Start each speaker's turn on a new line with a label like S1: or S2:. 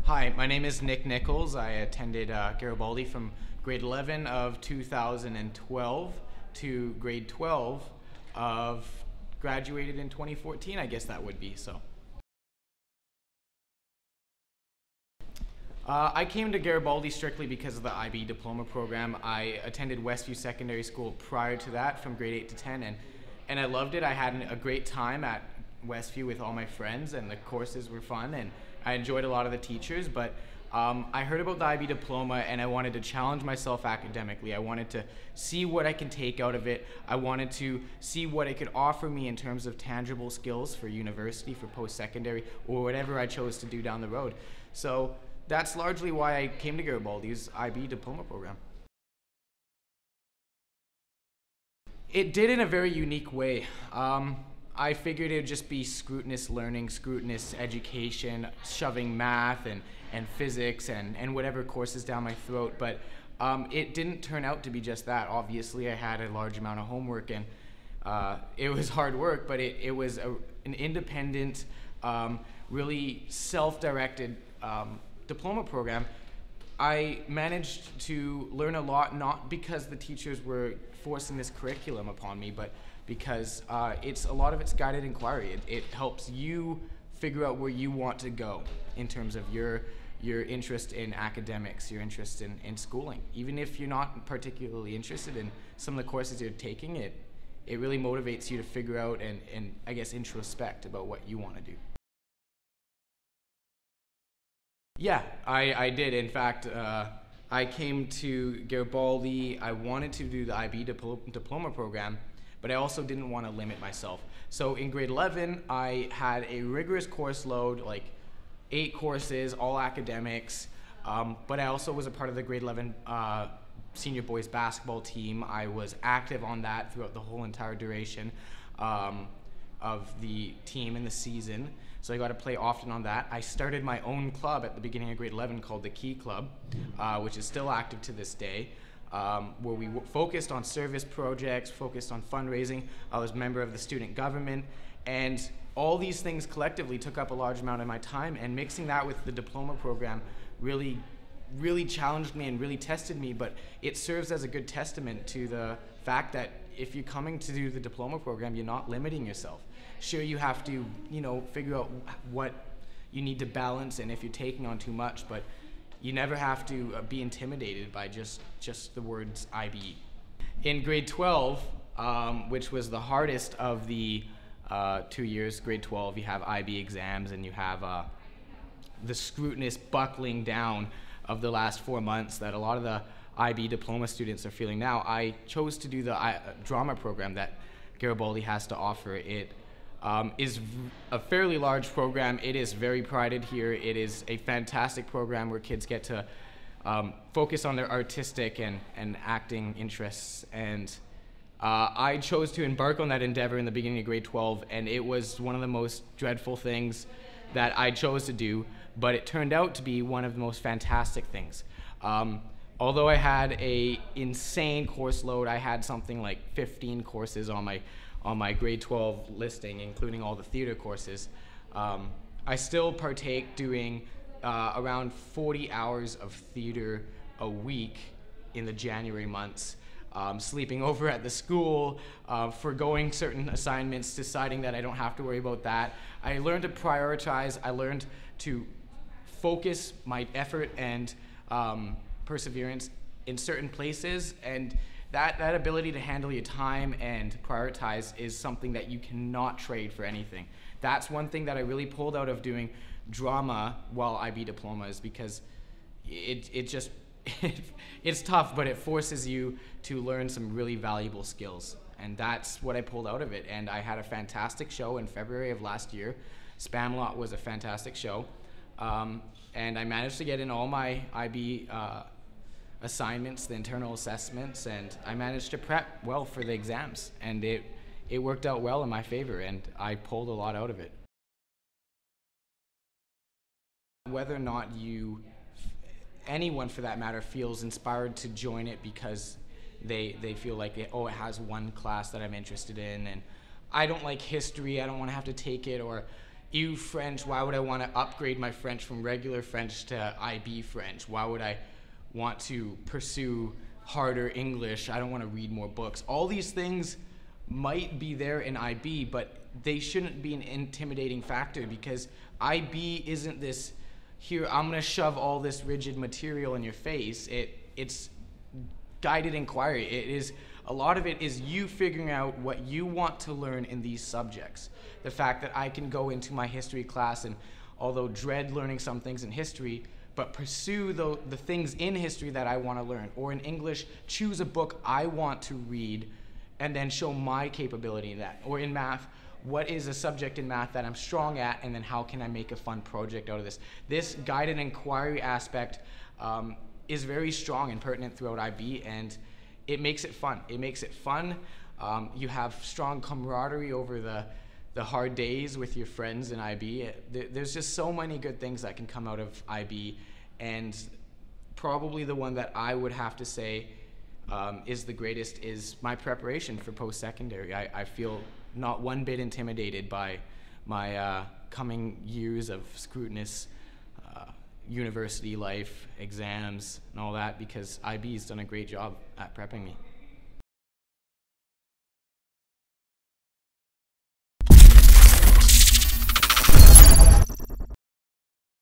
S1: Hi, my name is Nick Nichols. I attended Garibaldi from grade 11 of 2012 to grade 12 of graduated in 2014, I guess that would be so. I came to Garibaldi strictly because of the IB diploma program. I attended Westview Secondary School prior to that from grade 8 to 10 and I loved it. I had a great time at Westview with all my friends and the courses were fun and I enjoyed a lot of the teachers, but I heard about the IB diploma and I wanted to challenge myself academically. I wanted to see what I can take out of it. I wanted to see what it could offer me in terms of tangible skills for university, for post-secondary, or whatever I chose to do down the road. So that's largely why I came to Garibaldi's IB diploma program. It did in a very unique way. I figured it would just be scrutinous learning, scrutinous education, shoving math and physics and whatever courses down my throat, but it didn't turn out to be just that. Obviously, I had a large amount of homework and it was hard work, but it was an independent, really self-directed diploma program. I managed to learn a lot, not because the teachers were forcing this curriculum upon me, but because a lot of it's guided inquiry. It helps you figure out where you want to go in terms of your interest in academics, your interest in schooling. Even if you're not particularly interested in some of the courses you're taking, it really motivates you to figure out and I guess introspect about what you want to do. Yeah, I did. In fact, I came to Garibaldi. I wanted to do the IB diploma program, but I also didn't want to limit myself. So in grade 11, I had a rigorous course load, like 8 courses, all academics, but I also was a part of the grade 11 senior boys basketball team. I was active on that throughout the whole entire duration of the team and the season. So I got to play often on that. I started my own club at the beginning of grade 11 called the Key Club, which is still active to this day, where we focused on service projects, focused on fundraising. I was a member of the student government, and all these things collectively took up a large amount of my time, and mixing that with the diploma program really challenged me and really tested me, but it serves as a good testament to the fact that if you're coming to do the diploma program, you're not limiting yourself. Sure, you have to, figure out what you need to balance and if you're taking on too much, but you never have to be intimidated by just the words IB. In grade 12, which was the hardest of the 2 years, grade 12, you have IB exams and you have the scrutinous buckling down of the last 4 months that a lot of the IB diploma students are feeling now. I chose to do the drama program that Garibaldi has to offer. It is a fairly large program. It is very prided here. It is a fantastic program where kids get to focus on their artistic and acting interests. And I chose to embark on that endeavor in the beginning of grade 12, and it was one of the most dreadful things that I chose to do, but it turned out to be one of the most fantastic things. Although I had a insane course load, I had something like 15 courses on my grade 12 listing, including all the theater courses. I still partake doing around 40 hours of theater a week in the January months, sleeping over at the school, forgoing certain assignments, deciding that I don't have to worry about that. I learned to prioritize. I learned to focus my effort and perseverance in certain places, and that ability to handle your time and prioritize is something that you cannot trade for anything. That's one thing that I really pulled out of doing drama while IB diplomas, because it's tough, but it forces you to learn some really valuable skills, and that's what I pulled out of it. And I had a fantastic show in February of last year. Spamalot was a fantastic show, and I managed to get in all my IB assignments, the internal assessments, and I managed to prep well for the exams, and it worked out well in my favor, and I pulled a lot out of it. Whether or not anyone for that matter feels inspired to join it because they feel like it has one class that I'm interested in, and I don't like history, I don't want to have to take it, or EU French, why would I want to upgrade my French from regular French to IB French? Why would I want to pursue harder English? I don't want to read more books. All these things might be there in IB, but they shouldn't be an intimidating factor, because IB isn't this, here, I'm going to shove all this rigid material in your face. It's guided inquiry. A lot of it is you figuring out what you want to learn in these subjects. The fact that I can go into my history class and, although dread learning some things in history, but pursue the things in history that I want to learn. Or in English, choose a book I want to read and then show my capability in that. Or in math, what is a subject in math that I'm strong at, and then how can I make a fun project out of this? This guided inquiry aspect is very strong and pertinent throughout IB, and it makes it fun. It makes it fun. You have strong camaraderie over the hard days with your friends in IB. There's just so many good things that can come out of IB, and probably the one that I would have to say is the greatest is my preparation for post-secondary. I feel not one bit intimidated by my coming years of scrutinous university life, exams, and all that, because IB's done a great job at prepping me.